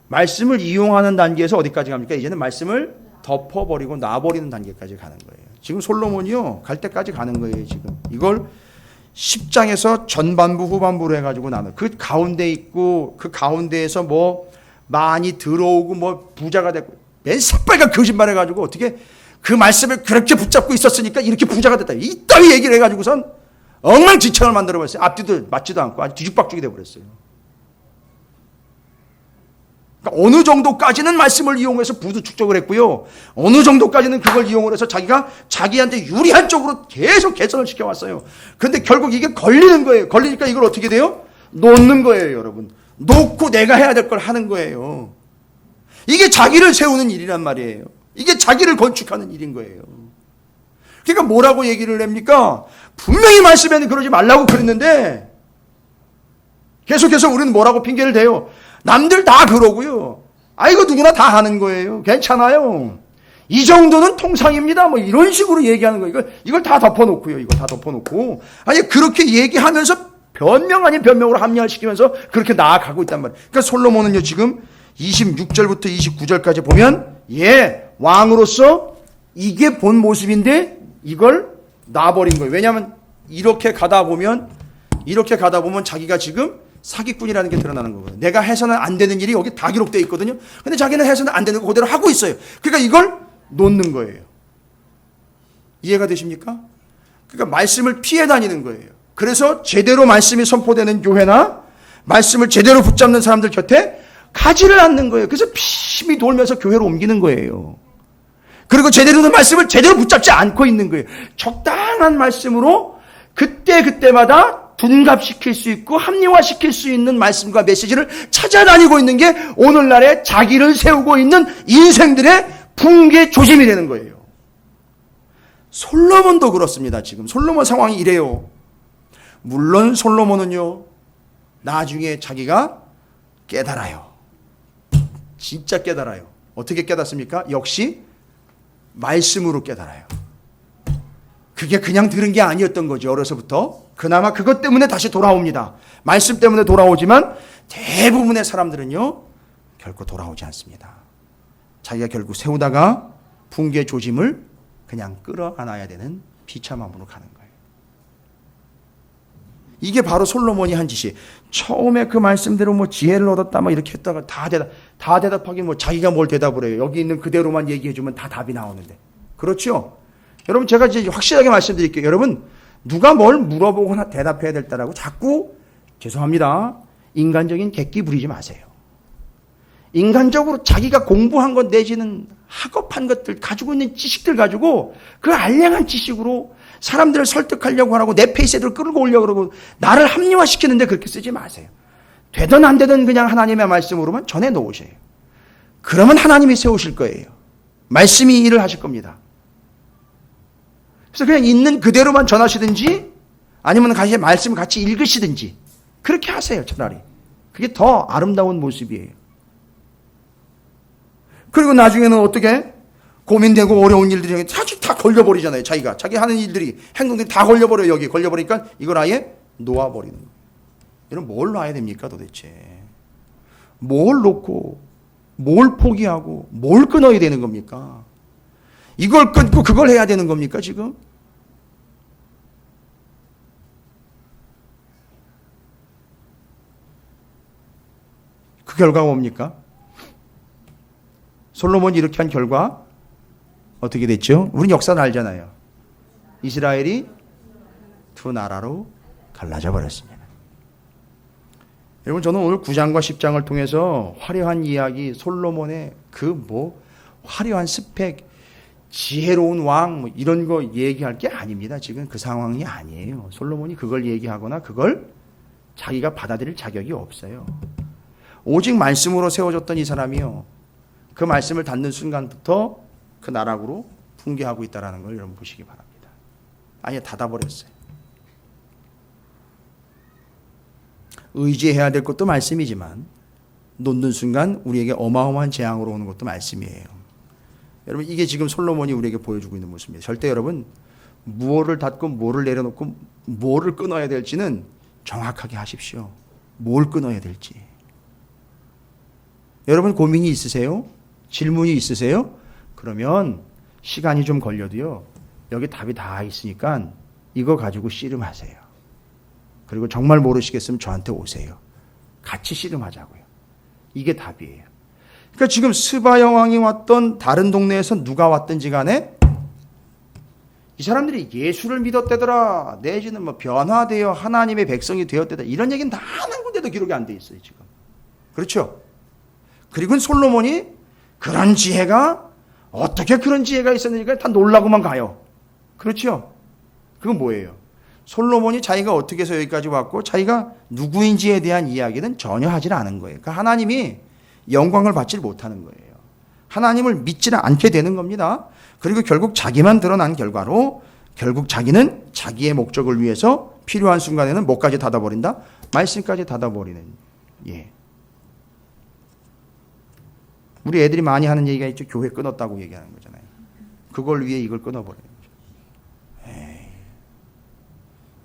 말씀을 이용하는 단계에서 어디까지 갑니까? 이제는 말씀을 덮어버리고 놔버리는 단계까지 가는 거예요. 지금 솔로몬이요, 갈 때까지 가는 거예요, 지금. 이걸 10장에서 전반부, 후반부로 해가지고 나눠. 그 가운데 있고, 그 가운데에서 뭐, 많이 들어오고, 뭐, 부자가 되고, 맨 새빨간 거짓말 해가지고, 어떻게 그 말씀을 그렇게 붙잡고 있었으니까 이렇게 부자가 됐다. 이따위 얘기를 해가지고선 엉망진창을 만들어버렸어요. 앞뒤도 맞지도 않고 아주 뒤죽박죽이 돼버렸어요. 그러니까 어느 정도까지는 말씀을 이용해서 부도 축적을 했고요. 어느 정도까지는 그걸 이용을 해서 자기가 자기한테 유리한 쪽으로 계속 개선을 시켜왔어요. 그런데 결국 이게 걸리는 거예요. 걸리니까 이걸 어떻게 돼요? 놓는 거예요, 여러분. 놓고 내가 해야 될 걸 하는 거예요. 이게 자기를 세우는 일이란 말이에요. 이게 자기를 건축하는 일인 거예요. 그러니까 뭐라고 얘기를 합니까? 분명히 말씀에는 그러지 말라고 그랬는데 계속해서 우리는 뭐라고 핑계를 대요? 남들 다 그러고요. 이거 누구나 다 하는 거예요. 괜찮아요. 이 정도는 통상입니다. 뭐 이런 식으로 얘기하는 거예요. 이걸 다 덮어놓고요. 이걸 다 덮어놓고. 아니, 그렇게 얘기하면서 변명 아닌 변명으로 합리화시키면서 그렇게 나아가고 있단 말이에요. 그러니까 솔로몬은요, 지금 26절부터 29절까지 보면, 왕으로서 이게 본 모습인데 이걸 놔버린 거예요. 왜냐하면 이렇게 가다 보면 자기가 지금 사기꾼이라는 게 드러나는 거거든요. 내가 해서는 안 되는 일이 여기 다 기록되어 있거든요. 근데 자기는 해서는 안 되는 거 그대로 하고 있어요. 그러니까 이걸 놓는 거예요. 이해가 되십니까? 그러니까 말씀을 피해 다니는 거예요. 그래서 제대로 말씀이 선포되는 교회나 말씀을 제대로 붙잡는 사람들 곁에 가지를 않는 거예요. 그래서 피심이 돌면서 교회로 옮기는 거예요. 그리고 제대로 된 말씀을 제대로 붙잡지 않고 있는 거예요. 적당한 말씀으로 그때마다 둔갑시킬 수 있고 합리화시킬 수 있는 말씀과 메시지를 찾아다니고 있는 게 오늘날의 자기를 세우고 있는 인생들의 붕괴 조짐이 되는 거예요. 솔로몬도 그렇습니다. 지금 솔로몬 상황이 이래요. 물론 솔로몬은요, 나중에 자기가 깨달아요. 진짜 깨달아요. 어떻게 깨닫습니까? 역시 말씀으로 깨달아요. 그게 그냥 들은 게 아니었던 거죠. 어려서부터. 그나마 그것 때문에 다시 돌아옵니다. 말씀 때문에 돌아오지만 대부분의 사람들은요, 결코 돌아오지 않습니다. 자기가 결국 세우다가 붕괴 조짐을 그냥 끌어안아야 되는 비참함으로 가는 거예요. 이게 바로 솔로몬이 한 짓이. 처음에 그 말씀대로 뭐 지혜를 얻었다 뭐 이렇게 했다가 다 대답하긴 뭐 자기가 뭘 대답을 해요. 여기 있는 그대로만 얘기해주면 다 답이 나오는데. 그렇죠? 여러분, 제가 이제 확실하게 말씀드릴게요. 여러분, 누가 뭘 물어보거나 대답해야 될 때라고 자꾸, 죄송합니다, 인간적인 객기 부리지 마세요. 인간적으로 자기가 공부한 것 내지는 학업한 것들, 가지고 있는 지식들 가지고 그 알량한 지식으로 사람들을 설득하려고 하고 내 페이스를 끌고 오려고 그러고 나를 합리화시키는데 그렇게 쓰지 마세요. 되든 안 되든 그냥 하나님의 말씀으로만 전해 놓으세요. 그러면 하나님이 세우실 거예요. 말씀이 일을 하실 겁니다. 그래서 그냥 있는 그대로만 전하시든지 아니면 같이 말씀을 같이 읽으시든지 그렇게 하세요. 차라리. 그게 더 아름다운 모습이에요. 그리고 나중에는 어떻게? 고민되고 어려운 일들이 사실 다 걸려버리잖아요. 자기 하는 일들이, 행동들이 다 걸려버려요. 여기 걸려버리니까 이걸 아예 놓아버리는 거예요. 이런 뭘 놔야 됩니까 도대체? 뭘 놓고 뭘 포기하고 뭘 끊어야 되는 겁니까? 이걸 끊고 그걸 해야 되는 겁니까 지금? 그 결과가 뭡니까? 솔로몬이 이렇게 한 결과 어떻게 됐죠? 우린 역사는 알잖아요. 이스라엘이 두 나라로 갈라져 버렸습니다. 여러분, 저는 오늘 9장과 10장을 통해서 화려한 이야기, 솔로몬의 화려한 스펙, 지혜로운 왕, 이런 거 얘기할 게 아닙니다. 지금 그 상황이 아니에요. 솔로몬이 그걸 얘기하거나 그걸 자기가 받아들일 자격이 없어요. 오직 말씀으로 세워졌던 이 사람이요, 그 말씀을 닫는 순간부터 그 나락으로 붕괴하고 있다는 걸 여러분 보시기 바랍니다. 아예 닫아버렸어요. 의지해야 될 것도 말씀이지만 놓는 순간 우리에게 어마어마한 재앙으로 오는 것도 말씀이에요. 여러분, 이게 지금 솔로몬이 우리에게 보여주고 있는 모습입니다. 절대 여러분, 무엇을 닫고 뭐를 내려놓고 뭐를 끊어야 될지는 정확하게 하십시오. 뭘 끊어야 될지. 여러분, 고민이 있으세요? 질문이 있으세요? 그러면 시간이 좀 걸려도요, 여기 답이 다 있으니까 이거 가지고 씨름하세요. 그리고 정말 모르시겠으면 저한테 오세요. 같이 씨름하자고요. 이게 답이에요. 그러니까 지금 스바 여왕이 왔던 다른 동네에서 누가 왔든지 간에 이 사람들이 예수를 믿었대더라, 내지는 뭐 변화되어 하나님의 백성이 되었대더라, 이런 얘기는 다 한 군데도 기록이 안 돼 있어요 지금. 그렇죠? 그리고 솔로몬이 그런 지혜가, 어떻게 그런 지혜가 있었는지가 다 놀라고만 가요. 그렇죠? 그건 뭐예요? 솔로몬이 자기가 어떻게 해서 여기까지 왔고 자기가 누구인지에 대한 이야기는 전혀 하질 않은 거예요. 그러니까 하나님이 영광을 받지 못하는 거예요. 하나님을 믿지는 않게 되는 겁니다. 그리고 결국 자기만 드러난 결과로 결국 자기는 자기의 목적을 위해서 필요한 순간에는 뭐까지 닫아버린다? 말씀까지 닫아버리는. 예. 우리 애들이 많이 하는 얘기가 있죠. 교회 끊었다고 얘기하는 거잖아요. 그걸 위해 이걸 끊어버리는 거죠. 에이.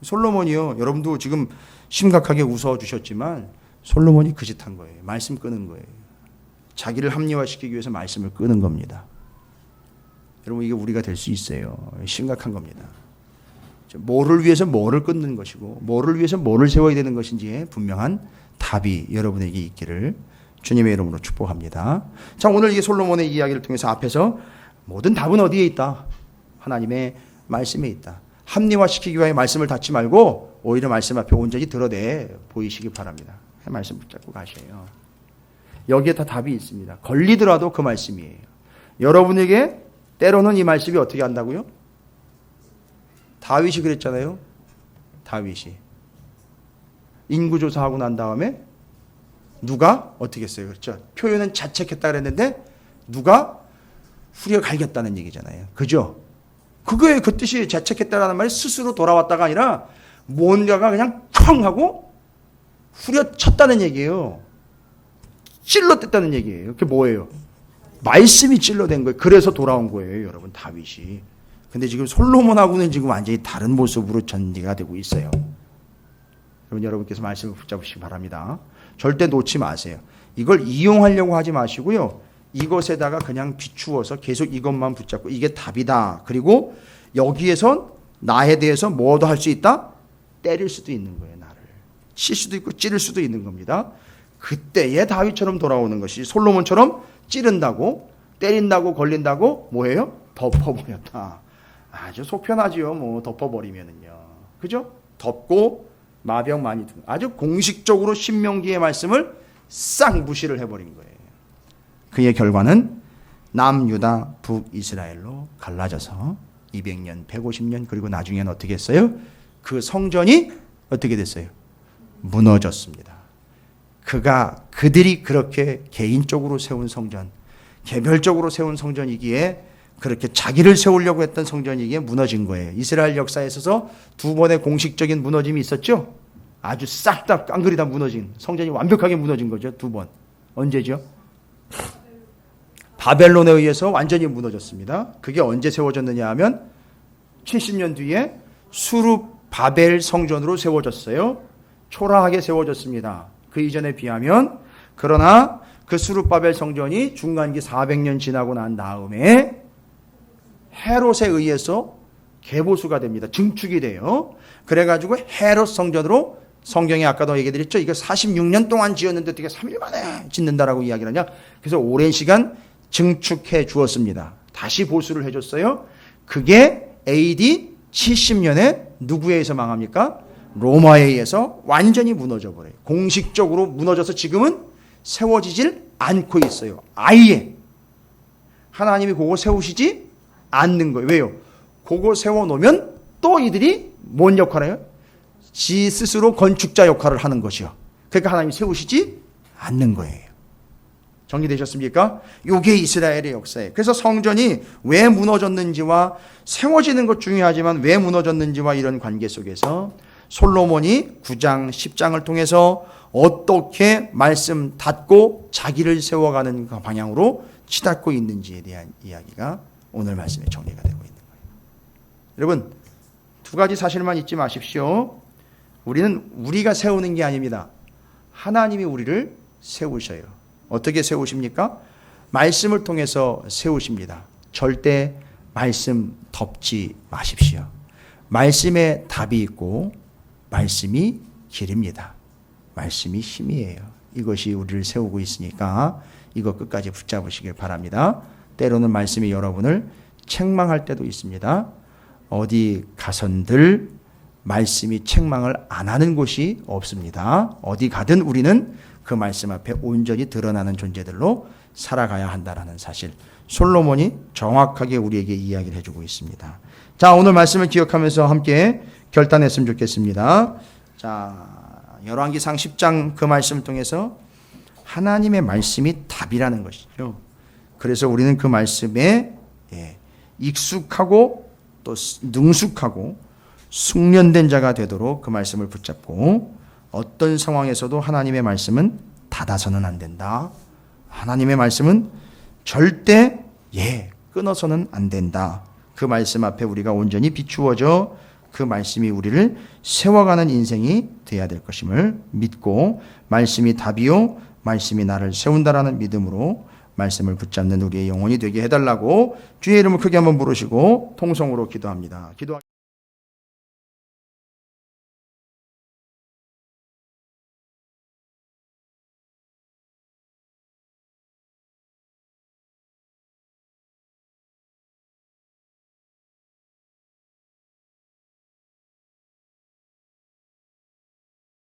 솔로몬이요, 여러분도 지금 심각하게 웃어주셨지만 솔로몬이 그 짓 한 거예요. 말씀 끄는 거예요. 자기를 합리화시키기 위해서 말씀을 끄는 겁니다. 여러분, 이게 우리가 될 수 있어요. 심각한 겁니다. 뭐를 위해서 뭐를 끊는 것이고 뭐를 위해서 뭐를 세워야 되는 것인지에 분명한 답이 여러분에게 있기를 주님의 이름으로 축복합니다. 자, 오늘 이 솔로몬의 이야기를 통해서 앞에서 모든 답은 어디에 있다? 하나님의 말씀에 있다. 합리화시키기 위해 말씀을 닫지 말고 오히려 말씀 앞에 온전히 드러내 보이시기 바랍니다. 말씀 붙잡고 가셔요. 여기에 다 답이 있습니다. 걸리더라도 그 말씀이에요. 여러분에게 때로는 이 말씀이 어떻게 한다고요? 다윗이 그랬잖아요. 다윗이 인구조사하고 난 다음에 누가 어떻게 했어요? 그렇죠? 표현은 자책했다 그랬는데 누가 후려 갈겼다는 얘기잖아요. 그죠? 그거에 그 뜻이 자책했다라는 말이 스스로 돌아왔다가 아니라 뭔가가 그냥 쾅 하고 후려쳤다는 얘기예요. 찔러댔다는 얘기예요. 그게 뭐예요? 말씀이 찔러댄 거예요. 그래서 돌아온 거예요, 여러분, 다윗이. 근데 지금 솔로몬하고는 지금 완전히 다른 모습으로 전개가 되고 있어요. 여러분께서 말씀을 붙잡으시기 바랍니다. 절대 놓지 마세요. 이걸 이용하려고 하지 마시고요. 이것에다가 그냥 비추어서 계속 이것만 붙잡고 이게 답이다. 그리고 여기에선 나에 대해서 뭐도 할 수 있다? 때릴 수도 있는 거예요, 나를. 칠 수도 있고 찌를 수도 있는 겁니다. 그때의 다윗처럼 돌아오는 것이 솔로몬처럼 찌른다고, 때린다고, 걸린다고 뭐예요? 덮어버렸다. 아주 속편하지요. 뭐 덮어버리면은요. 그죠? 덮고 마병 많이 든. 아주 공식적으로 신명기의 말씀을 싹 무시를 해버린 거예요. 그의 결과는 남유다 북이스라엘로 갈라져서 200년, 150년 그리고 나중에는 어떻게 했어요? 그 성전이 어떻게 됐어요? 무너졌습니다. 그들이 그렇게 개인적으로 세운 성전, 개별적으로 세운 성전이기에 그렇게 자기를 세우려고 했던 성전이기에 무너진 거예요. 이스라엘 역사에 있어서 두 번의 공식적인 무너짐이 있었죠. 아주 싹 다 깡그리 다 무너진, 성전이 완벽하게 무너진 거죠. 두 번. 언제죠? 바벨론에 의해서 완전히 무너졌습니다. 그게 언제 세워졌느냐 하면 70년 뒤에 수룹 바벨 성전으로 세워졌어요. 초라하게 세워졌습니다. 그 이전에 비하면 그러나 그 스룹바벨 성전이 중간기 400년 지나고 난 다음에 헤롯에 의해서 개보수가 됩니다. 증축이 돼요. 그래가지고 헤롯 성전으로 성경에 아까도 얘기드렸죠. 이거 46년 동안 지었는데 어떻게 3일 만에 짓는다라고 이야기를 하냐. 그래서 오랜 시간 증축해 주었습니다. 다시 보수를 해줬어요. 그게 AD 70년에 누구에 의해서 망합니까? 로마에 의해서 완전히 무너져 버려요. 공식적으로 무너져서 지금은 세워지질 않고 있어요. 아예 하나님이 그거 세우시지 않는 거예요. 왜요? 그거 세워놓으면 또 이들이 뭔 역할을 해요? 지 스스로 건축자 역할을 하는 것이요. 그러니까 하나님이 세우시지 않는 거예요. 정리되셨습니까? 이게 이스라엘의 역사예요. 그래서 성전이 왜 무너졌는지와 세워지는 것 중요하지만 왜 무너졌는지와 이런 관계 속에서 솔로몬이 9장, 10장을 통해서 어떻게 말씀 닫고 자기를 세워가는 그 방향으로 치닫고 있는지에 대한 이야기가 오늘 말씀에 정리가 되고 있는 거예요. 여러분, 두 가지 사실만 잊지 마십시오. 우리는 우리가 세우는 게 아닙니다. 하나님이 우리를 세우셔요. 어떻게 세우십니까? 말씀을 통해서 세우십니다. 절대 말씀 덮지 마십시오. 말씀에 답이 있고 말씀이 길입니다. 말씀이 힘이에요. 이것이 우리를 세우고 있으니까 이거 끝까지 붙잡으시길 바랍니다. 때로는 말씀이 여러분을 책망할 때도 있습니다. 어디 가선들 말씀이 책망을 안 하는 곳이 없습니다. 어디 가든 우리는 그 말씀 앞에 온전히 드러나는 존재들로 살아가야 한다는 사실, 솔로몬이 정확하게 우리에게 이야기를 해주고 있습니다. 자, 오늘 말씀을 기억하면서 함께 결단했으면 좋겠습니다. 자, 열왕기상 10장 그 말씀을 통해서 하나님의 말씀이 답이라는 것이죠. 그래서 우리는 그 말씀에 익숙하고 또 능숙하고 숙련된 자가 되도록 그 말씀을 붙잡고 어떤 상황에서도 하나님의 말씀은 닫아서는 안 된다. 하나님의 말씀은 절대 끊어서는 안 된다. 그 말씀 앞에 우리가 온전히 비추어져 그 말씀이 우리를 세워가는 인생이 되어야 될 것임을 믿고 말씀이 답이요 말씀이 나를 세운다라는 믿음으로 말씀을 붙잡는 우리의 영혼이 되게 해달라고 주의 이름을 크게 한번 부르시고 통성으로 기도합니다.